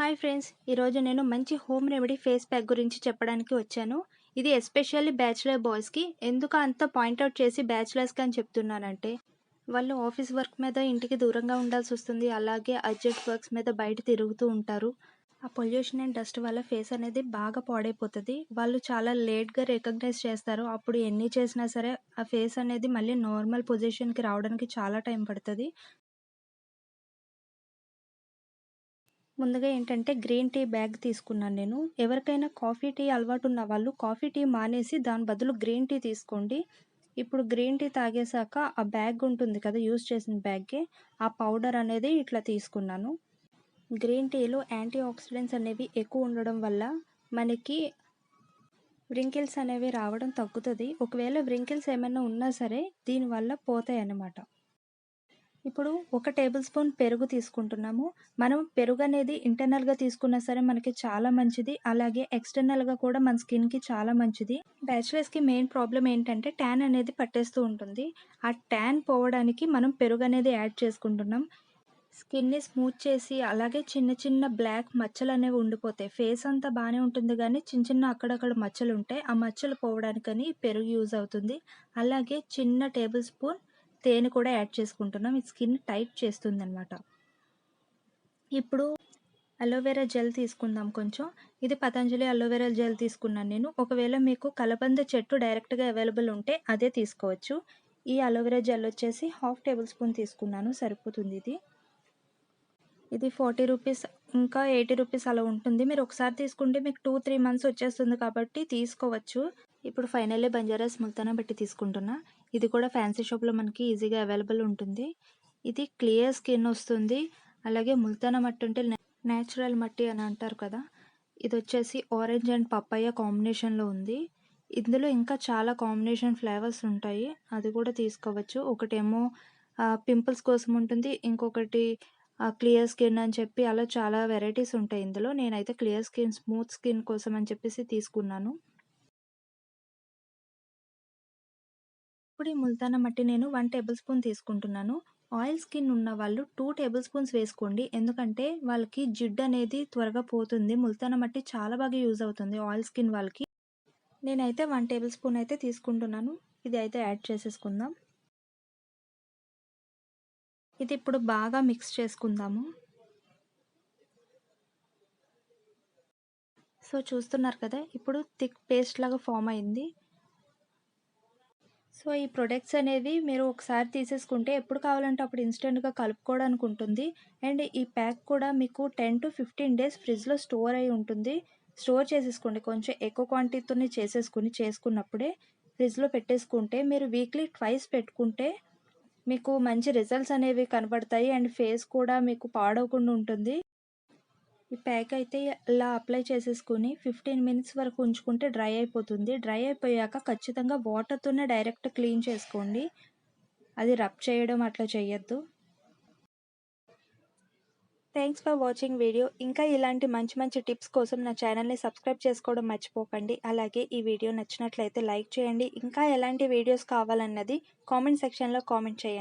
Hi friends! ఈరోజు నేను మంచి హోమ్ రెమెడీ ఫేస్ ప్యాక్ గురించి చెప్పడానికి వచ్చాను. ఇది ఎస్పెషల్లీ బ్యాచిలర్ బాయ్స్‌కి. ఎందుకు అంత పాయింట్ ఔట్ చేసి బ్యాచిలర్స్‌కి అని చెప్తున్నానంటే, వాళ్ళు ఆఫీస్ వర్క్ మీద ఇంటికి దూరంగా ఉండాల్సొస్తుంది. అలాగే అర్జెంట్ వర్క్స్ మీద బయట తిరుగుతూ ఉంటారు. ఆ పొల్యూషన్ అండ్ డస్ట్ వల్ల ఫేస్ అనేది బాగా పాడైపోతది. వాళ్ళు చాలా లేట్‌గా రికగ్నైజ్ చేస్తారు. అప్పుడు ఎన్ని చేసినా సరే ఆ ఫేస్ అనేది మళ్ళీ నార్మల్ పొజిషన్‌కి రావడానికి చాలా టైం పడతది. ముందుగా ఏంటంటే గ్రీన్ టీ బ్యాగ్ తీసుకున్నాను నేను. ఎవరికైనా కాఫీ, టీ అలవాటున్న వాళ్ళు కాఫీ, టీ మానేసి దాని బదులు గ్రీన్ టీ తీసుకోండి. ఇప్పుడు గ్రీన్ టీ తాగేసాక ఆ బ్యాగ్ ఉంటుంది కదా! యూజ్ చేసిన బ్యాగే, ఆ పౌడర్ అనేది ఇట్లా తీసుకున్నాను. గ్రీన్ టీలో యాంటీ ఆక్సిడెంట్స్ అనేవి ఎక్కువ ఉండడం వల్ల మనకి వ్రింకిల్స్ అనేవి రావడం తగ్గుతది. ఒకవేళ వ్రింకిల్స్ ఏమైనా ఉన్నా సరే దీనివల్ల పోతాయన్నమాట. ఇప్పుడు ఒక టేబుల్ స్పూన్ పెరుగు తీసుకుంటున్నాము. మనం పెరుగనేది ఇంటర్నల్‌గా తీసుకున్నా సరే మనకి చాలా మంచిది. అలాగే ఎక్స్‌టర్నల్‌గా కూడా మన స్కిన్‌కి చాలా మంచిది. బ్యాచిలర్స్‌కి మెయిన్ ప్రాబ్లమ్ ఏంటంటే ట్యాన్ అనేది పట్టేస్తూ ఉంటుంది. ఆ ట్యాన్ పోవడానికి మనం పెరుగనేది యాడ్ చేసుకుంటున్నాం. స్కిన్‌ని స్మూత్ చేసి అలాగే చిన్న చిన్న బ్లాక్ మచ్చలనేవి ఉండిపోతాయి. ఫేస్ అంతా బానే ఉంటుంది గానీ చిన్న చిన్న అక్కడక్కడ మచ్చలుంటాయి. ఆ మచ్చలు పోవడానికని పెరుగు యూజ్ అవుతుంది. అలాగే చిన్న టేబుల్ స్పూన్ తేనె కూడా యాడ్ చేసుకుంటున్నాం. ఇది స్కిన్ టైట్ చేస్తుందనమాట. ఇప్పుడు అలోవెరా జెల్ తీసుకుందాం కొంచెం. ఇది పతంజలి అలోవెరా జెల్ తీసుకున్నాను నేను. ఒకవేళ మీకు కలబంద చెట్టు డైరెక్ట్‌గా అవైలబుల్ ఉంటే అదే తీసుకోవచ్చు. ఈ అలోవెరా జెల్ వచ్చేసి హాఫ్ టేబుల్ స్పూన్ తీసుకున్నాను. సరిపోతుంది ఇది. ఇది 40 రూపీస్ ఇంకా 80 రూపీస్ అలా ఉంటుంది. మీరు ఒకసారి తీసుకుంటే మీకు 2, 3 మంత్స్ వచ్చేస్తుంది కాబట్టి తీసుకోవచ్చు. ఇప్పుడు ఫైనల్లీ బంజారాస్ ముల్తానా మట్టి తీసుకుంటున్నా. ఇది కూడా ఫ్యాన్సీ షాప్‌లో మనకి ఈజీగా అవైలబుల్ ఉంటుంది. ఇది క్లియర్ స్కిన్ వస్తుంది. అలాగే ముల్తానా మట్టి అంటే నేచురల్ మట్టి అని అంటారు కదా! ఇదొచ్చేసి ఆరెంజ్ అండ్ పపాయ కాంబినేషన్‌లో ఉంది. ఇందులో ఇంకా చాలా కాంబినేషన్ ఫ్లేవర్స్ ఉంటాయి. అది కూడా తీసుకోవచ్చు. ఒకటేమో పింపుల్స్ కోసం ఉంటుంది. ఇంకొకటి క్లియర్ స్కిన్ అని చెప్పి అలా చాలా వెరైటీస్ ఉంటాయి ఇందులో. నేనైతే క్లియర్ స్కిన్, స్మూత్ స్కిన్ కోసం అని చెప్పేసి తీసుకున్నాను. ఇప్పుడు ఈ ముల్తానా మట్టి నేను 1 టేబుల్ స్పూన్ తీసుకుంటున్నాను. ఆయిల్ స్కిన్ ఉన్నవాళ్ళు 2 టేబుల్ స్పూన్స్ వేసుకోండి. ఎందుకంటే వాళ్ళకి జిడ్డనేది త్వరగా పోతుంది. ముల్తానా మట్టి చాలా బాగా యూజ్ అవుతుంది ఆయిల్ స్కిన్ వాళ్ళకి. నేనైతే 1 టేబుల్ స్పూన్ అయితే తీసుకుంటున్నాను. ఇది అయితే యాడ్ చేసేసుకుందాం. ఇది ఇప్పుడు బాగా మిక్స్ చేసుకుందాము. సో చూస్తున్నారు కదా! ఇప్పుడు థిక్ పేస్ట్ లాగా ఫార్మ్ అయింది. సో ఈ ప్రొడక్ట్స్ అనేవి మీరు ఒకసారి తీసేసుకుంటే ఎప్పుడు కావాలంటే అప్పుడు ఇన్‌స్టంట్‌గా కలుపుకోవడానికి ఉంటుంది. అండ్ ఈ ప్యాక్ కూడా మీకు 10-15 డేస్ ఫ్రిడ్జ్‌లో స్టోర్ అయ్యి ఉంటుంది. స్టోర్ చేసేసుకోండి. కొంచెం ఎక్కువ క్వాంటిటీతోనే చేసుకున్నప్పుడే ఫ్రిడ్జ్‌లో పెట్టేసుకుంటే మీరు వీక్లీ ట్వైస్ పెట్టుకుంటే మీకు మంచి రిజల్ట్స్ అనేవి కనబడతాయి. అండ్ ఫేస్ కూడా మీకు పాడవకుండా ఉంటుంది. ఈ ప్యాక్ అయితే ఇలా అప్లై చేసేసుకొని 15 మినిట్స్ వరకు ఉంచుకుంటే డ్రై అయిపోతుంది. డ్రై అయిపోయాక ఖచ్చితంగా వాటర్‌తోనే డైరెక్ట్ క్లీన్ చేసుకోండి. అది రబ్ చేయడం అట్లా చేయొద్దు. Thanks for watching video. ఇంకా ఇలాంటి మంచి మంచి టిప్స్ కోసం నా ఛానల్‌ని సబ్స్క్రైబ్ చేసుకోవడం మర్చిపోకండి. అలాగే ఈ వీడియో నచ్చినట్లయితే లైక్ చేయండి. ఇంకా ఎలాంటి వీడియోస్ కావాలన్నది కామెంట్ సెక్షన్‌లో కామెంట్ చేయండి.